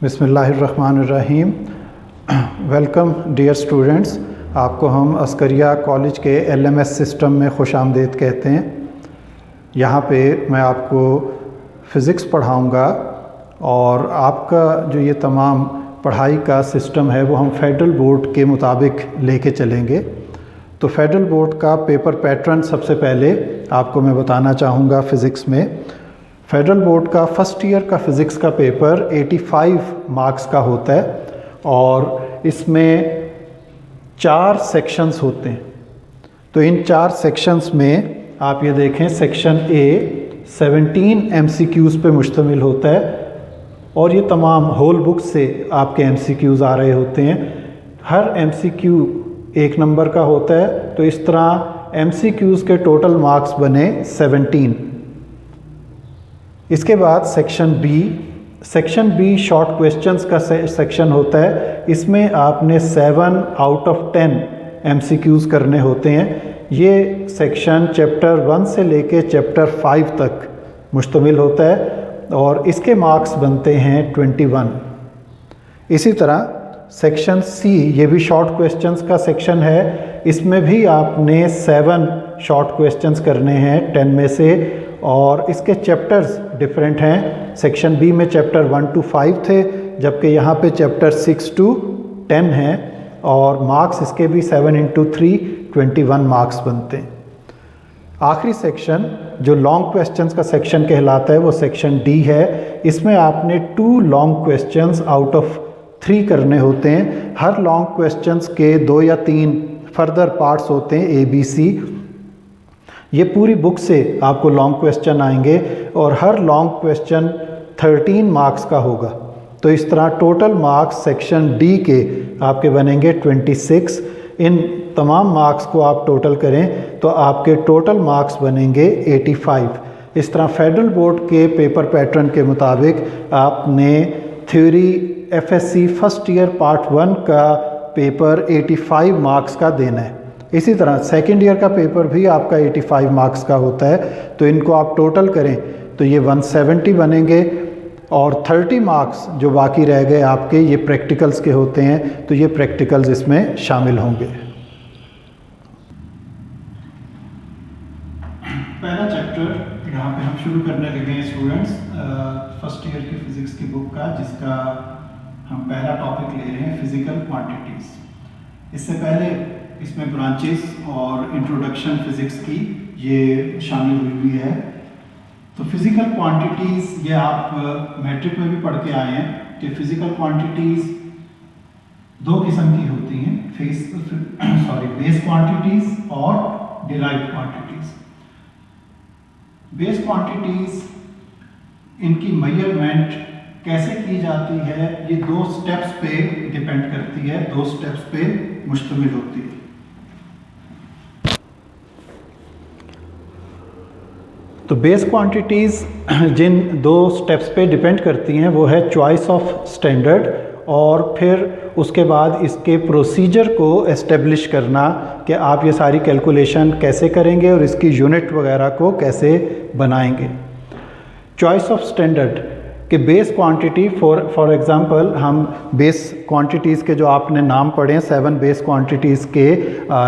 बिस्मिल्लाहिर्रहमानिर्रहीम। Welcome dear students, आपको हम अस्करिया कॉलेज के LMS सिस्टम में खुशामदीद कहते हैं। यहाँ पे मैं आपको फ़िज़िक्स पढ़ाऊँगा और आपका जो ये तमाम पढ़ाई का सिस्टम है वो हम फेडरल बोर्ड के मुताबिक लेके चलेंगे। तो फेडरल बोर्ड का पेपर पैटर्न सबसे पहले आपको मैं बताना चाहूँगा। फ़िज़िक्स में फेडरल बोर्ड का फर्स्ट ईयर का फ़िज़िक्स का पेपर 85 मार्क्स का होता है और इसमें 4 सेक्शंस होते हैं। तो इन 4 सेक्शंस में आप ये देखें, सेक्शन A 17 MCQs पे मुश्तमिल होता है और ये तमाम होल बुक से आपके MCQs आ रहे होते हैं। हर MCQ 1 नंबर का होता है। तो इस तरह MCQs के टोटल मार्क्स बने 17। इसके बाद सेक्शन बी शॉर्ट क्वेश्चंस का सेक्शन होता है। इसमें आपने 7 आउट ऑफ 10 MCQs करने होते हैं। ये सेक्शन चैप्टर 1 से लेके चैप्टर 5 तक मुश्तमिल होता है और इसके मार्क्स बनते हैं 21। इसी तरह सेक्शन C, ये भी शॉर्ट क्वेश्चंस का सेक्शन है। इसमें भी आपने 7 शॉर्ट क्वेश्चंस करने हैं 10 में से और इसके चैप्टर्स डिफरेंट हैं। सेक्शन बी में चैप्टर 1 to 5 थे, जबकि यहाँ पे चैप्टर 6 to 10 हैं और मार्क्स इसके भी 7 into 3 21 मार्क्स बनते हैं। आखिरी सेक्शन जो लॉन्ग क्वेश्चंस का सेक्शन कहलाता है वो सेक्शन डी है। इसमें आपने 2 लॉन्ग क्वेश्चंस आउट ऑफ 3 करने होते हैं। हर लॉन्ग क्वेश्चंस के 2 या 3 फर्दर पार्ट्स होते हैं ABC। ये पूरी बुक से आपको लॉन्ग क्वेश्चन आएंगे और हर लॉन्ग क्वेश्चन 13 मार्क्स का होगा। तो इस तरह टोटल मार्क्स सेक्शन डी के आपके बनेंगे 26। इन तमाम मार्क्स को आप टोटल करें तो आपके टोटल मार्क्स बनेंगे 85। इस तरह फेडरल बोर्ड के पेपर पैटर्न के मुताबिक आपने theory FSC first year part 1 का पेपर 85 मार्क्स का देना है। इसी तरह सेकेंड ईयर का पेपर भी आपका 85 मार्क्स का होता है। तो इनको आप टोटल करें तो ये 170 बनेंगे और 30 मार्क्स जो बाकी रह गए आपके ये प्रैक्टिकल्स के होते हैं। तो ये प्रैक्टिकल्स इसमें शामिल होंगे। पहला चैप्टर यहाँ पे हम शुरू करने लगे हैं स्टूडेंट्स, फर्स्ट ईयर की फिज़िक्स की बुक का, जिसका हम पहला टॉपिक ले रहे हैं फिज़िकल क्वांटिटीज़। इससे पहले इसमें ब्रांचेस और इंट्रोडक्शन फिज़िक्स की ये शामिल हुई है। तो फिज़िकल क्वांटिटीज़ ये आप मैट्रिक में भी पढ़ के आए हैं कि फिज़िकल क्वांटिटीज़ 2 किस्म की होती हैं, बेस क्वांटिटीज़ और डिराइव्ड क्वांटिटीज़। बेस क्वांटिटीज़ इनकी मेजरमेंट कैसे की जाती है ये 2 स्टेप्स पे डिपेंड करती है, 2 स्टेप्स पे मुश्तमिल होती है। तो बेस क्वांटिटीज़ जिन 2 स्टेप्स पे डिपेंड करती हैं वो है चॉइस ऑफ स्टैंडर्ड और फिर उसके बाद इसके प्रोसीजर को एस्टेब्लिश करना कि आप ये सारी कैलकुलेशन कैसे करेंगे और इसकी यूनिट वगैरह को कैसे बनाएंगे। चॉइस ऑफ स्टैंडर्ड कि बेस क्वांटिटी फॉर एग्ज़ाम्पल हम बेस क्वांटिटीज़ के जो आपने नाम पढ़े हैं 7 बेस क्वांटिटीज़ के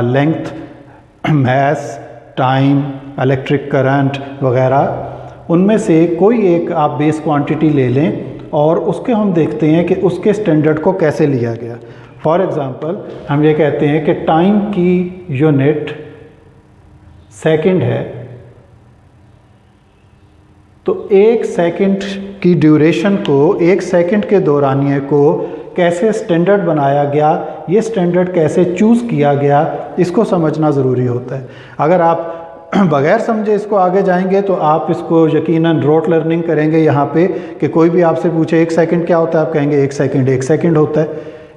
लेंथ, मास, टाइम, इलेक्ट्रिक करंट वगैरह, उनमें से कोई एक आप बेस क्वांटिटी ले लें और उसके हम देखते हैं कि उसके स्टैंडर्ड को कैसे लिया गया। फॉर एग्ज़ाम्पल हम ये कहते हैं कि टाइम की यूनिट सेकंड है, तो 1 सेकंड की ड्यूरेशन को, 1 सेकंड के दौरानिए को कैसे स्टैंडर्ड बनाया गया, ये स्टैंडर्ड कैसे चूज़ किया गया, इसको समझना ज़रूरी होता है। अगर आप बगैर समझे इसको आगे जाएंगे तो आप इसको यकीनन रोट लर्निंग करेंगे यहाँ पे कि कोई भी आपसे पूछे 1 सेकंड क्या होता है, आप कहेंगे 1 सेकंड 1 सेकंड होता है।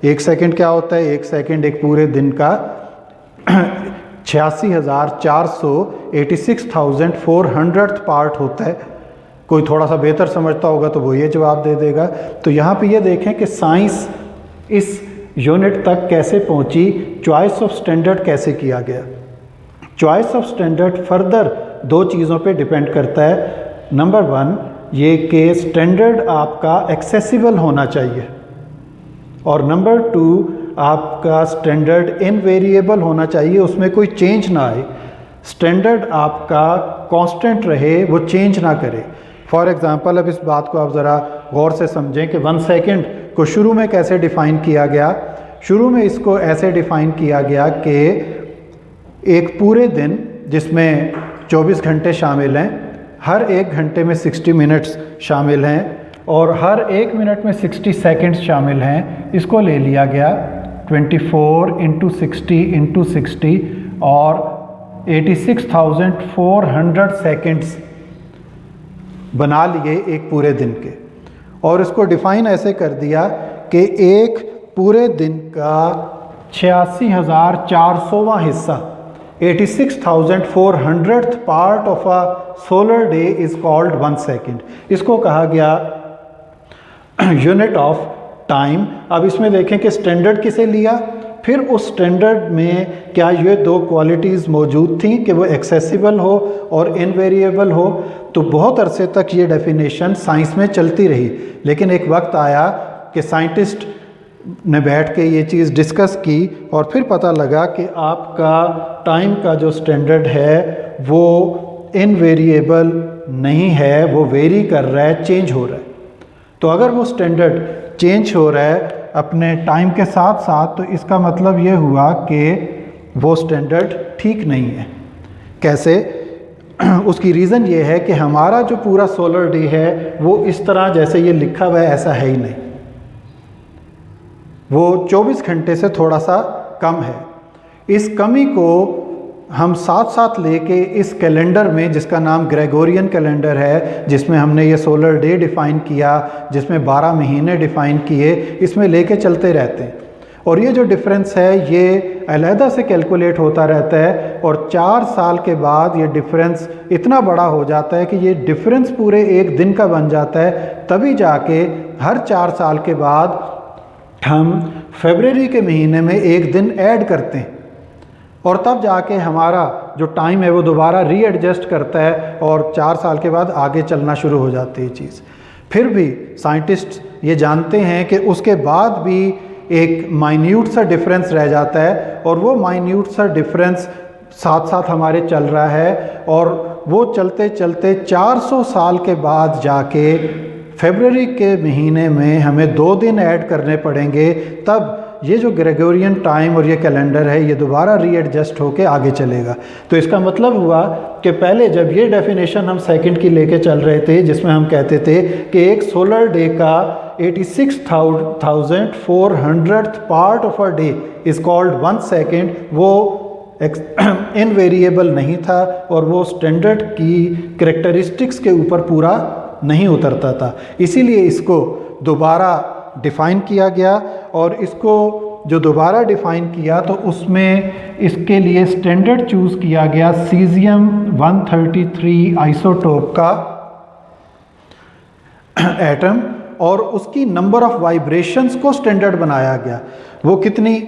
1 सेकंड क्या होता है? 1 सेकंड एक पूरे दिन का 86,400 पार्ट होता है। कोई थोड़ा सा बेहतर समझता होगा तो वो ये जवाब दे देगा। तो यहाँ पे ये देखें कि साइंस इस यूनिट तक कैसे पहुँची, चॉइस ऑफ स्टैंडर्ड कैसे किया गया। चॉइस ऑफ स्टैंडर्ड फर्दर 2 चीज़ों पे डिपेंड करता है। नंबर 1 ये कि स्टैंडर्ड आपका एक्सेसिबल होना चाहिए, और नंबर 2 आपका स्टैंडर्ड इनवेरिएबल होना चाहिए, उसमें कोई चेंज ना आए। स्टैंडर्ड आपका कांस्टेंट रहे, वो चेंज ना करे। फॉर एग्ज़ाम्पल, अब इस बात को आप ज़रा गौर से समझें कि 1 सेकेंड को शुरू में कैसे डिफ़ाइन किया गया। शुरू में इसको ऐसे डिफ़ाइन किया गया कि एक पूरे दिन जिसमें 24 घंटे शामिल हैं, हर एक घंटे में 60 मिनट्स शामिल हैं और हर एक मिनट में 60 सेकंड्स शामिल हैं। इसको ले लिया गया 24 × 60 × 60 और 86,400 सेकंड्स बना लिए एक पूरे दिन के, और इसको डिफ़ाइन ऐसे कर दिया कि एक पूरे दिन का 86,400वां हिस्सा, 86,400th part of a solar day is called 1 second. इसको कहा गया यूनिट ऑफ टाइम। अब इसमें देखें कि स्टैंडर्ड किसे लिया, फिर उस स्टैंडर्ड में क्या ये 2 क्वालिटीज़ मौजूद थी कि वो एक्सेसिबल हो और इनवेरिएबल हो। तो बहुत अरसे तक ये डेफिनेशन साइंस में चलती रही, लेकिन एक वक्त आया कि साइंटिस्ट ने बैठ के ये चीज़ डिस्कस की और फिर पता लगा कि आपका टाइम का जो स्टैंडर्ड है वो इनवेरिएबल नहीं है, वो वेरी कर रहा है, चेंज हो रहा है। तो अगर वो स्टैंडर्ड चेंज हो रहा है अपने टाइम के साथ साथ, तो इसका मतलब ये हुआ कि वो स्टैंडर्ड ठीक नहीं है। कैसे? उसकी रीज़न ये है कि हमारा जो पूरा सोलर डे है वो इस तरह जैसे ये लिखा हुआ है ऐसा है ही नहीं, वो 24 घंटे से थोड़ा सा कम है। इस कमी को हम साथ साथ लेके इस कैलेंडर में, जिसका नाम ग्रेगोरियन कैलेंडर है, जिसमें हमने ये सोलर डे डिफ़ाइन किया, जिसमें 12 महीने डिफ़ाइन किए, इसमें लेके चलते रहते हैं। और ये जो डिफरेंस है ये अलहदा से कैलकुलेट होता रहता है और 4 साल के बाद ये डिफरेंस इतना बड़ा हो जाता है कि ये डिफरेंस पूरे एक दिन का बन जाता है। तभी जाके हर 4 साल के बाद हम फरवरी के महीने में एक दिन ऐड करते हैं और तब जाके हमारा जो टाइम है वो दोबारा रीएडजस्ट करता है और 4 साल के बाद आगे चलना शुरू हो जाती है चीज़। फिर भी साइंटिस्ट ये जानते हैं कि उसके बाद भी एक माइन्यूट सा डिफरेंस रह जाता है और वो माइन्यूट सा डिफरेंस साथ साथ हमारे चल रहा है और वो चलते चलते 400 साल के बाद जाके फरवरी के महीने में हमें 2 दिन ऐड करने पड़ेंगे, तब ये जो ग्रेगोरियन टाइम और ये कैलेंडर है ये दोबारा रीएडजस्ट होके आगे चलेगा। तो इसका मतलब हुआ कि पहले जब ये डेफिनेशन हम सेकंड की लेके चल रहे थे, जिसमें हम कहते थे कि एक सोलर डे का 86,400th part of a day is called 1 second, वो इनवेरिएबल नहीं था और वो स्टैंडर्ड की कैरेक्टरिस्टिक्स के ऊपर पूरा नहीं उतरता था। इसीलिए इसको दोबारा डिफ़ाइन किया गया और इसको जो दोबारा डिफ़ाइन किया तो उसमें इसके लिए स्टैंडर्ड चूज़ किया गया सीज़ियम 133 आइसोटोप का एटम और उसकी नंबर ऑफ वाइब्रेशंस को स्टैंडर्ड बनाया गया। वो कितनी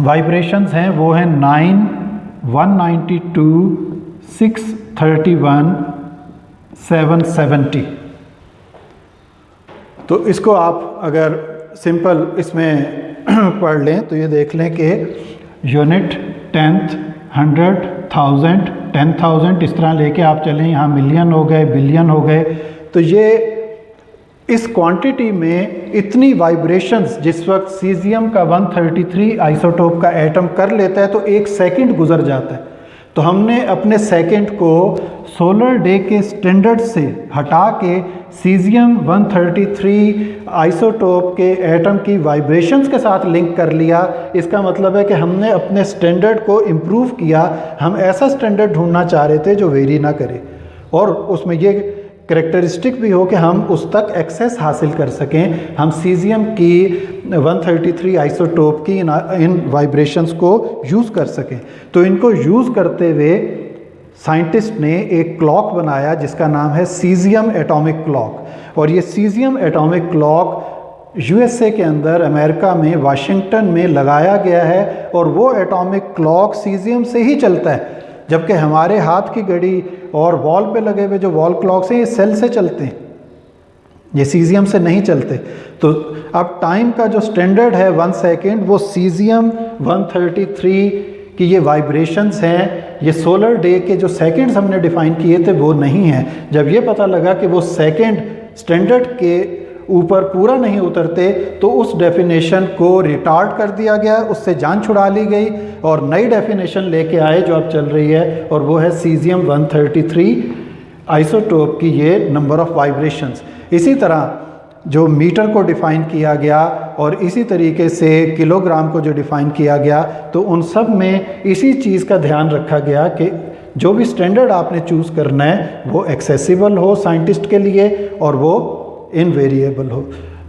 वाइब्रेशंस हैं? वो हैं 9, 192, 631, 770। तो इसको आप अगर सिंपल इसमें पढ़ लें तो ये देख लें कि यूनिट 10th, 100, 1000, 10,000 इस तरह लेके आप चलें, यहाँ मिलियन हो गए, बिलियन हो गए। तो ये इस क्वांटिटी में इतनी वाइब्रेशंस जिस वक्त सीज़ियम का 133 आइसोटोप का एटम कर लेता है तो 1 सेकंड गुजर जाता है। तो हमने अपने सेकंड को सोलर डे के स्टैंडर्ड से हटा के सीज़ियम 133 आइसोटोप के एटम की वाइब्रेशंस के साथ लिंक कर लिया। इसका मतलब है कि हमने अपने स्टैंडर्ड को इम्प्रूव किया। हम ऐसा स्टैंडर्ड ढूंढना चाह रहे थे जो वेरी ना करे और उसमें ये कैरेक्टरिस्टिक भी हो कि हम उस तक एक्सेस हासिल कर सकें, हम सीज़ियम की 133 आइसोटोप की इन वाइब्रेशंस को यूज़ कर सकें। तो इनको यूज़ करते हुए साइंटिस्ट ने एक क्लॉक बनाया जिसका नाम है सीज़ियम एटॉमिक क्लॉक। और ये सीज़ियम एटॉमिक क्लॉक यूएसए के अंदर, अमेरिका में, वाशिंगटन में लगाया गया है और वो एटॉमिक क्लॉक सीज़ियम से ही चलता है, जबकि हमारे हाथ की घड़ी और वॉल पे लगे हुए जो वॉल क्लॉक्स हैं ये सेल से चलते हैं, ये सीजियम से नहीं चलते। तो अब टाइम का जो स्टैंडर्ड है 1 सेकेंड, वो सीजियम 133 कि ये वाइब्रेशंस हैं, ये सोलर डे के जो सेकंड्स हमने डिफ़ाइन किए थे वो नहीं हैं। जब ये पता लगा कि वो सेकंड स्टैंडर्ड के ऊपर पूरा नहीं उतरते तो उस डेफिनेशन को रिटार्ड कर दिया गया, उससे जान छुड़ा ली गई और नई डेफिनेशन लेके आए जो अब चल रही है, और वो है सीजियम 133 आइसोटोप की ये नंबर ऑफ़ वाइब्रेशंस। इसी तरह जो मीटर को डिफ़ाइन किया गया और इसी तरीके से किलोग्राम को जो डिफ़ाइन किया गया, तो उन सब में इसी चीज़ का ध्यान रखा गया कि जो भी स्टैंडर्ड आपने चूज़ करना है वो एक्सेसिबल हो साइंटिस्ट के लिए और वो इनवेरिएबल हो।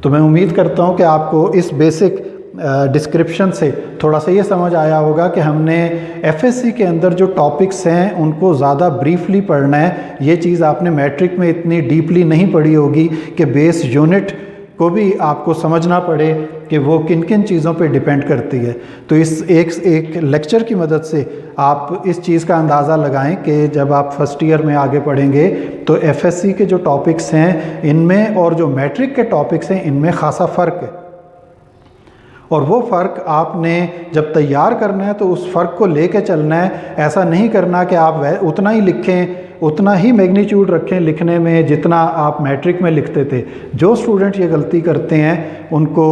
तो मैं उम्मीद करता हूँ कि आपको इस बेसिक डिस्क्रिप्शन से थोड़ा सा ये समझ आया होगा कि हमने एफएससी के अंदर जो टॉपिक्स हैं उनको ज़्यादा ब्रीफली पढ़ना है। ये चीज़ आपने मैट्रिक में इतनी डीपली नहीं पढ़ी होगी कि बेस यूनिट को भी आपको समझना पड़े कि वो किन किन चीज़ों पे डिपेंड करती है। तो इस एक लेक्चर की मदद से आप इस चीज़ का अंदाज़ा लगाएं कि जब आप फर्स्ट ईयर में आगे पढ़ेंगे तो एफएससी के जो टॉपिक्स हैं इनमें और जो मैट्रिक के टॉपिक्स हैं इनमें ख़ासा फ़र्क है, और वो फ़र्क आपने जब तैयार करना है तो उस फ़र्क को लेके चलना है। ऐसा नहीं करना कि आप उतना ही लिखें, उतना ही मैग्नीट्यूड रखें लिखने में जितना आप मैट्रिक में लिखते थे। जो स्टूडेंट ये गलती करते हैं उनको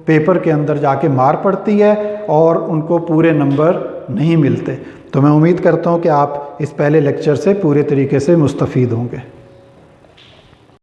पेपर के अंदर जाके मार पड़ती है और उनको पूरे नंबर नहीं मिलते। तो मैं उम्मीद करता हूँ कि आप इस पहले लेक्चर से पूरे तरीके से मुस्तफ़ीद होंगे।